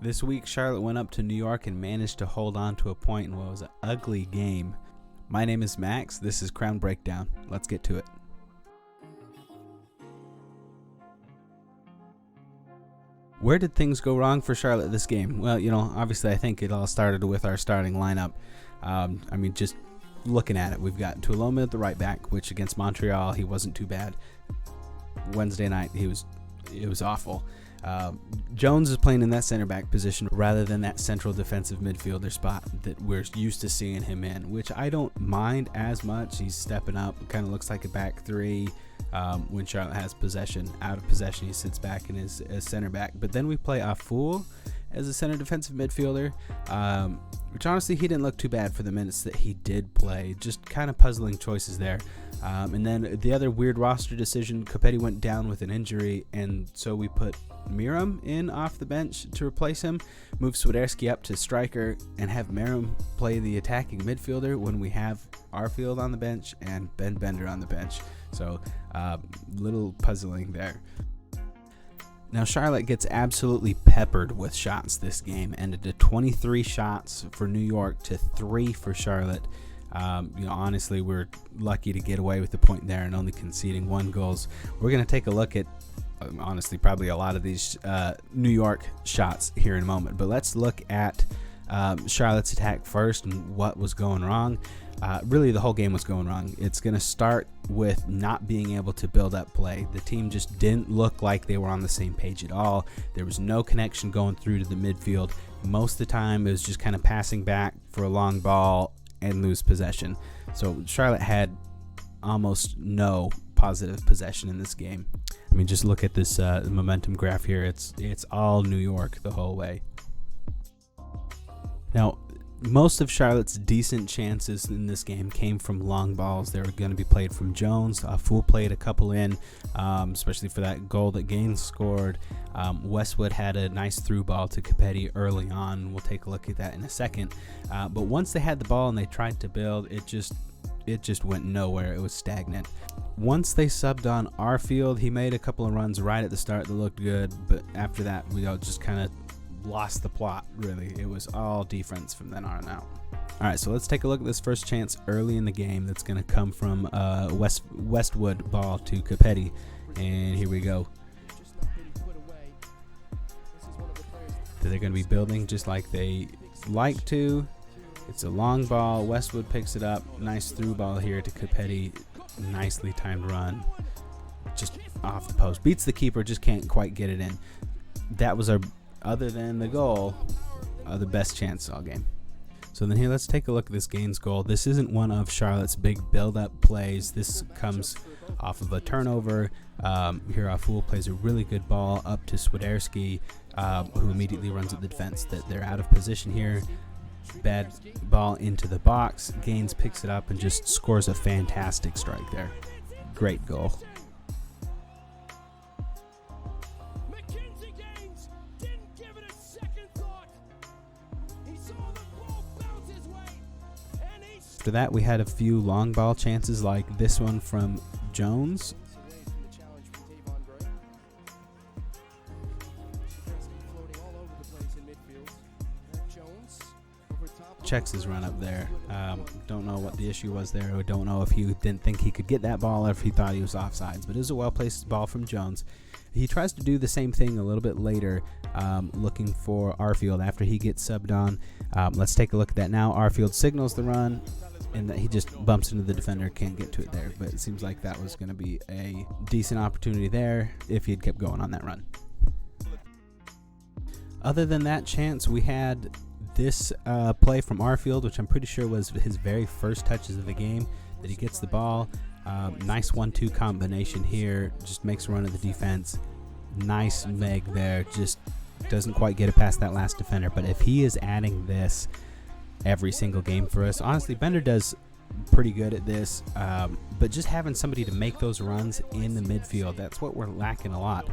This week, Charlotte went up to New York and managed to hold on to a point in what was an ugly game. My name is Max. This is Crown Breakdown. Let's get to it. Where did things go wrong for Charlotte this game? Well, obviously I think it all started with our starting lineup. Just looking at it, we've got Tuoloma at the right back, which against Montreal, he wasn't too bad. Wednesday night, it was awful. Jones is playing in that center back position rather than that central defensive midfielder spot that we're used to seeing him in, which I don't mind as much. He's stepping up. Kind of looks like a back three. When Charlotte has possession, out of possession, he sits back in his center back. But then we play Aful as a center defensive midfielder, which honestly he didn't look too bad for the minutes that he did play. Just kind of puzzling choices there. And then the other weird roster decision, Copetti went down with an injury, and so we put Miram in off the bench to replace him, move Swiderski up to striker, and have Miram play the attacking midfielder when we have Arfield on the bench and Ben Bender on the bench. So little puzzling there. Now Charlotte gets absolutely peppered with shots this game, ended to 23 shots for New York to 3 for Charlotte. Honestly, we're lucky to get away with the point there and only conceding 1 goal. We're going to take a look at honestly probably a lot of these New York shots here in a moment, but let's look at Charlotte's attack first and what was going wrong. Really the whole game was going wrong. It's going to start with not being able to build up play. The team just didn't look like they were on the same page at all. There was no connection going through to the midfield. Most of the time it was just kind of passing back for a long ball and lose possession. So Charlotte had almost no positive possession in this game. Just look at this momentum graph here. It's all New York the whole way. Now, most of Charlotte's decent chances in this game came from long balls. They were going to be played from Jones. Fool played a couple in, especially for that goal that Gaines scored. Westwood had a nice through ball to Copetti early on. We'll take a look at that in a second. But once they had the ball and they tried to build, it just went nowhere. It was stagnant. Once they subbed on Arfield, he made a couple of runs right at the start that looked good, but after that we all just kind of lost the plot, really. It was all defense from then on out. Alright, so let's take a look at this first chance early in the game that's going to come from Westwood ball to Copetti, and here we go. They're going to be building just like they like to. It's a long ball. Westwood picks it up. Nice through ball here to Copetti. Nicely timed run. Just off the post. Beats the keeper, just can't quite get it in. That was our, other than the goal, the best chance all game. So then here, let's take a look at this Gaines goal. This isn't one of Charlotte's big build-up plays. This comes off of a turnover. Here Aful plays a really good ball up to Swiderski, who immediately runs at the defense. They're out of position here. Bad ball into the box. Gaines picks it up and just scores a fantastic strike there. Great goal. After that, we had a few long ball chances like this one from Jones. Checks his run up there. Don't know what the issue was there. I don't know if he didn't think he could get that ball or if he thought he was offsides, but it was a well-placed ball from Jones. He tries to do the same thing a little bit later, looking for Arfield after he gets subbed on. Let's take a look at that now. Arfield signals the run, and that he just bumps into the defender, can't get to it there, but it seems like that was going to be a decent opportunity there if he had kept going on that run. Other than that chance, we had this play from Arfield, which I'm pretty sure was his very first touches of the game, that he gets the ball. Nice 1-2 combination here, just makes a run at the defense. Nice meg there, just doesn't quite get it past that last defender. But if he is adding this every single game for us, honestly, Bender does pretty good at this, but just having somebody to make those runs in the midfield, that's what we're lacking a lot.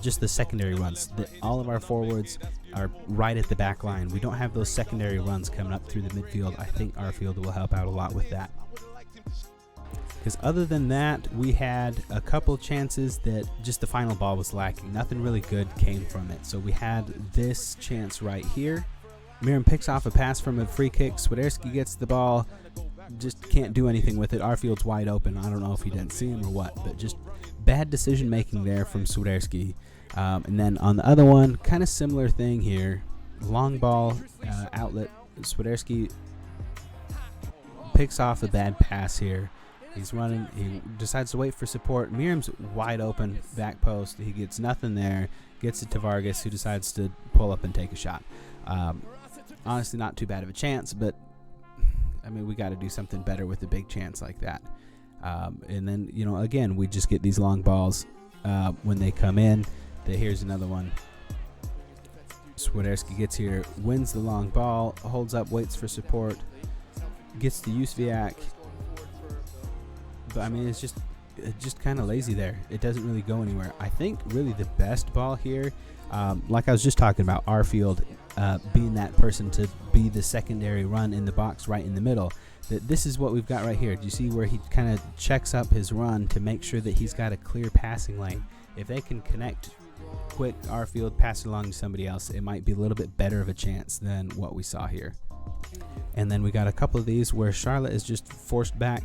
Just the secondary runs. All of our forwards are right at the back line. We don't have those secondary runs coming up through the midfield. I think Arfield will help out a lot with that. Because other than that, we had a couple chances that just the final ball was lacking. Nothing really good came from it. So we had this chance right here. Miram picks off a pass from a free kick. Swiderski gets the ball, just can't do anything with it. Arfield's wide open. I don't know if he didn't see him or what, but just bad decision making there from Swiderski. And then on the other one, kind of similar thing here. Long ball outlet. Swiderski picks off a bad pass here. He's running. He decides to wait for support. Miram's wide open back post. He gets nothing there. Gets it to Vargas, who decides to pull up and take a shot. Honestly, not too bad of a chance, but I mean, we got to do something better with a big chance like that. And then, you know, again, we just get these long balls when they come in. Here's another one. Swiderski gets here, wins the long ball, holds up, waits for support, gets to Jusviak. But I mean, it's just kind of lazy there. It doesn't really go anywhere. I think really the best ball here, like I was just talking about, Arfield being that person to be the secondary run in the box right in the middle. This is what we've got right here. Do you see where he kind of checks up his run to make sure that he's got a clear passing lane? If they can connect quick, Arfield, pass it along to somebody else, it might be a little bit better of a chance than what we saw here. And then we got a couple of these where Charlotte is just forced back,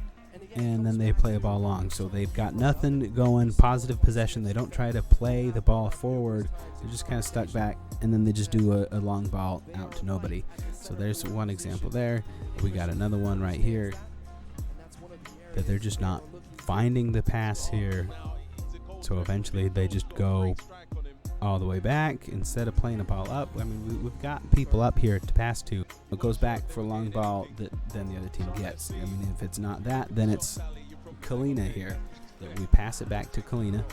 and then they play a ball long. So they've got nothing going, positive possession. They don't try to play the ball forward. They're just kind of stuck back, and then they just do a long ball out to nobody. So there's one example there. We got another one right here that they're just not finding the pass here. So eventually they just go all the way back instead of playing a ball up. I mean, we've got people up here to pass to. It goes back for a long ball that then the other team gets. I mean, if it's not that, then it's Kalina here. That we pass it back to Kalina.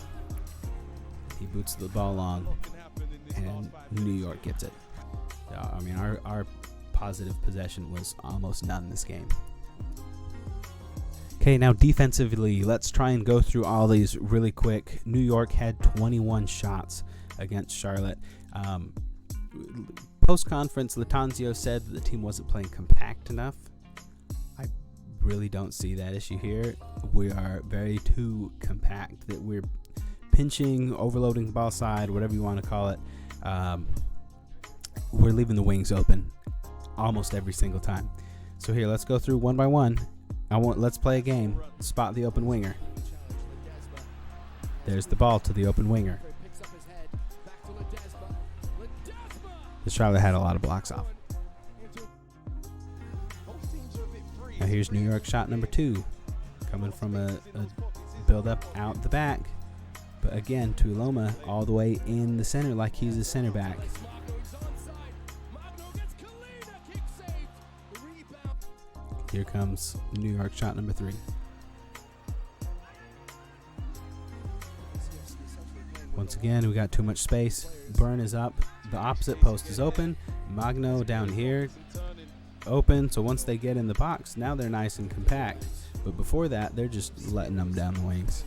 He boots the ball long, and New York gets it. I mean, our positive possession was almost none this game. Okay, now defensively, let's try and go through all these really quick. New York had 21 shots against Charlotte. Post-conference, Latanzio said that the team wasn't playing compact enough. I really don't see that issue here. We are very too compact, that we're pinching, overloading the ball side, whatever you want to call it. We're leaving the wings open almost every single time. So here, let's go through one by one. Let's play a game. Spot the open winger. There's the ball to the open winger. The Charlotte had a lot of blocks off. Now here's New York shot number 2. Coming from a build-up out the back. But again, Tuiloma all the way in the center like he's a center back. Here comes New York shot number 3. Once again, we got too much space. Burn is up. The opposite post is open. Magno down here. Open. So once they get in the box, now they're nice and compact. But before that, they're just letting them down the wings.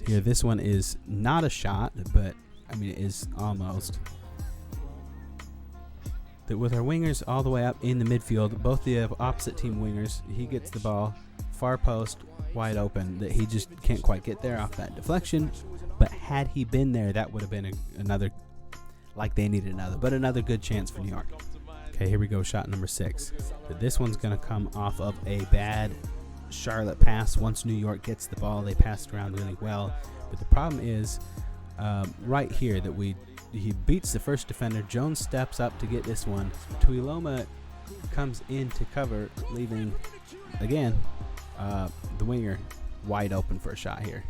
Here, this one is not a shot, but I mean, it is almost. That with our wingers all the way up in the midfield, both the opposite team wingers, he gets the ball, far post, wide open, that he just can't quite get there off that deflection. But had he been there, that would have been another, like they needed another good chance for New York. Okay, here we go, shot number 6. But this one's going to come off of a bad Charlotte pass. Once New York gets the ball, they passed around really well. But the problem is right here that he beats the first defender. Jones steps up to get this one. Tuiloma comes in to cover, leaving, again, the winger wide open for a shot here.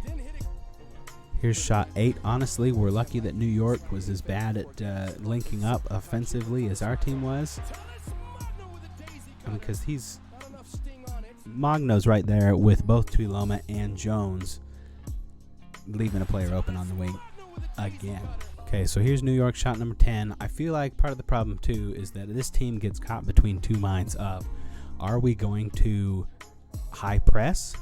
Here's shot 8. Honestly, we're lucky that New York was as bad at linking up offensively as our team was. Because Magno's right there with both Tuiloma and Jones, leaving a player open on the wing again. Okay, so here's New York shot number 10. I feel like part of the problem too is that this team gets caught between two minds of, are we going to high press,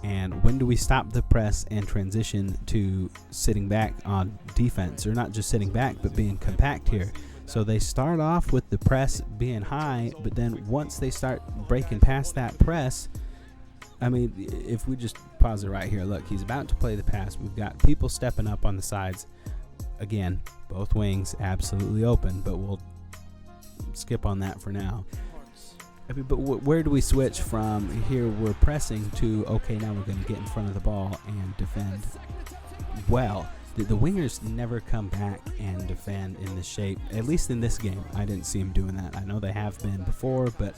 and when do we stop the press and transition to sitting back on defense, or not just sitting back but being compact here. So they start off with the press being high, but then once they start breaking past that press, I mean, if we just pause it right here, look, he's about to play the pass. We've got people stepping up on the sides. Again, both wings absolutely open, but we'll skip on that for now. I mean, but where do we switch from here? We're pressing to, okay, now we're going to get in front of the ball and defend. Well, the wingers never come back and defend in this shape. At least in this game, I didn't see them doing that. I know they have been before, but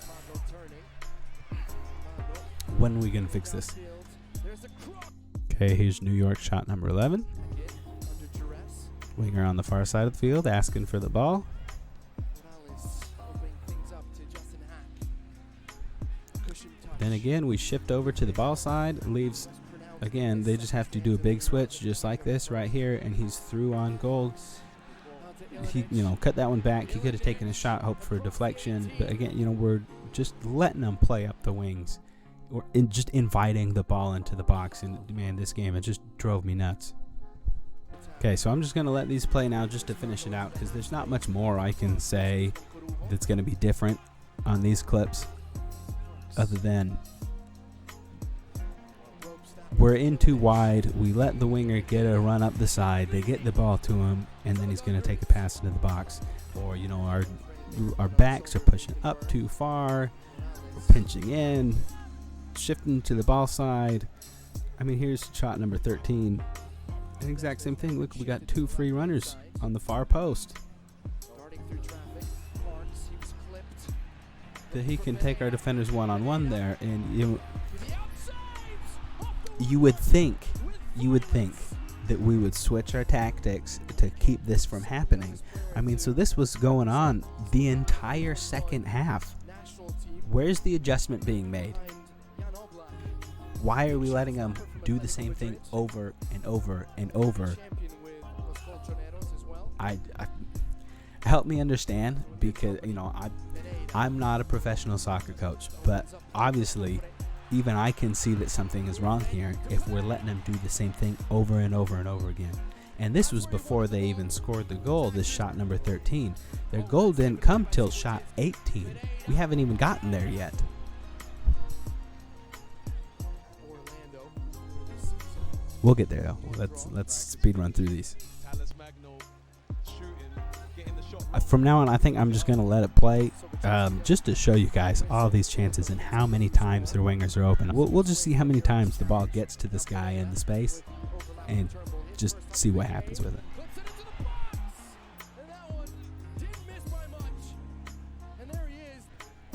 when are we going to fix this? Okay, here's New York shot number 11. Winger on the far side of the field asking for the ball. Then again, we shift over to the ball side. Leaves, again, they just have to do a big switch just like this right here, and he's through on goal. He, cut that one back. He could have taken a shot, hoped for a deflection. But again, we're just letting them play up the wings. Or just inviting the ball into the box. And, man, this game, it just drove me nuts. Okay, so I'm just going to let these play now just to finish it out, because there's not much more I can say that's going to be different on these clips. Other than we're in too wide, we let the winger get a run up the side, they get the ball to him, and then he's going to take a pass into the box. Or, our backs are pushing up too far, we're pinching in, shifting to the ball side. I mean, here's shot number 13. An exact same thing. Look, we got 2 free runners on the far post. That he can take our defenders one-on-one there, and you would think that we would switch our tactics to keep this from happening. I mean, so this was going on the entire second half. Where's the adjustment being made? Why are we letting them do the same thing over and over and over? I help me understand, because I'm not a professional soccer coach, but obviously even I can see that something is wrong here if we're letting them do the same thing over and over and over again. And this was before they even scored the goal, this shot number 13. Their goal didn't come till shot 18. We haven't even gotten there yet. We'll get there though. Let's speed run through these. From now on, I think I'm just going to let it play, just to show you guys all these chances and how many times their wingers are open. We'll just see how many times the ball gets to this guy in the space, and just see what happens with it.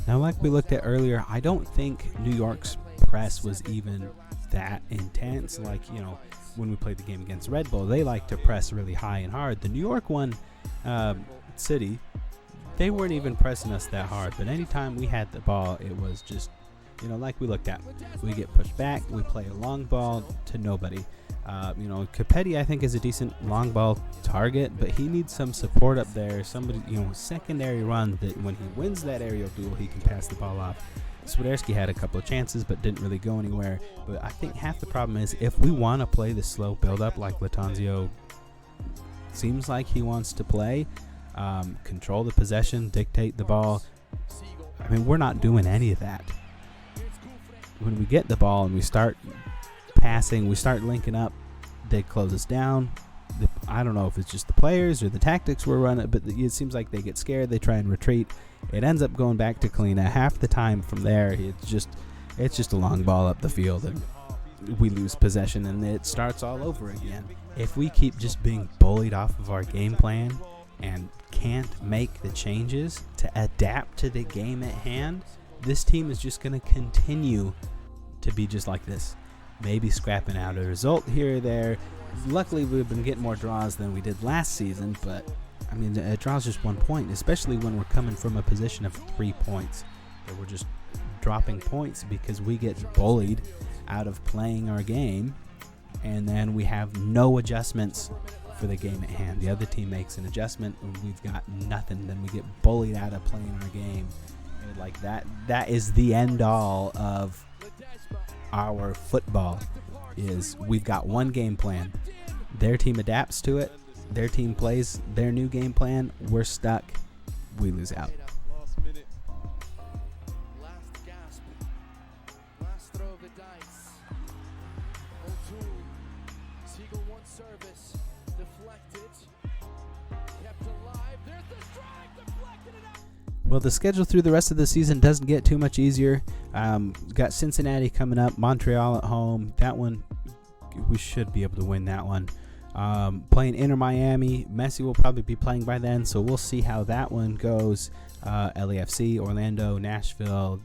Now, like we looked at earlier, I don't think New York's press was even that intense. Like, when we played the game against Red Bull, they like to press really high and hard. The New York one, City, they weren't even pressing us that hard, but anytime we had the ball, it was just, like we looked at, we get pushed back, we play a long ball to nobody. Capetti, I think, is a decent long ball target, but he needs some support up there. Somebody, secondary run that when he wins that aerial duel, he can pass the ball off. Swiderski had a couple of chances but didn't really go anywhere. But I think half the problem is, if we want to play the slow build-up like Latanzio seems like he wants to play, control the possession, dictate the ball, I mean, we're not doing any of that. When we get the ball and we start passing, we start linking up, they close us down. I don't know if it's just the players or the tactics we're running, but it seems like they get scared, they try and retreat. It ends up going back to Kalina. Half the time from there, it's just a long ball up the field, and we lose possession, and it starts all over again. If we keep just being bullied off of our game plan and can't make the changes to adapt to the game at hand, this team is just going to continue to be just like this. Maybe scrapping out a result here or there. Luckily, we've been getting more draws than we did last season, but I mean, a draw's just 1 point, especially when we're coming from a position of 3 points. That we're just dropping points because we get bullied out of playing our game, and then we have no adjustments for the game at hand. The other team makes an adjustment, and we've got nothing. Then we get bullied out of playing our game. And like that is the end all of our football. Is we've got one game plan. Their team adapts to it, their team plays their new game plan, we're stuck. We lose out. Last minute. Last gasp. Last throw of the dice. O'Toole. Siegel one service. Deflected. Kept alive. There's the strike. Deflected it out. Well, the schedule through the rest of the season doesn't get too much easier. Got Cincinnati coming up, Montreal at home. That one, we should be able to win that one. Playing Inter Miami. Messi will probably be playing by then, so we'll see how that one goes. LAFC, Orlando, Nashville,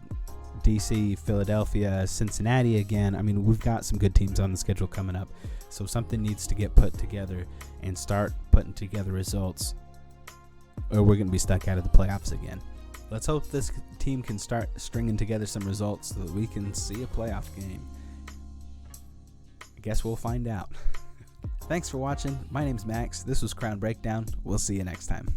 DC, Philadelphia, Cincinnati again. I mean, we've got some good teams on the schedule coming up, so something needs to get put together and start putting together results, or we're going to be stuck out of the playoffs again. Let's hope this team can start stringing together some results so that we can see a playoff game. I guess we'll find out. Thanks for watching. My name's Max. This was Crown Breakdown. We'll see you next time.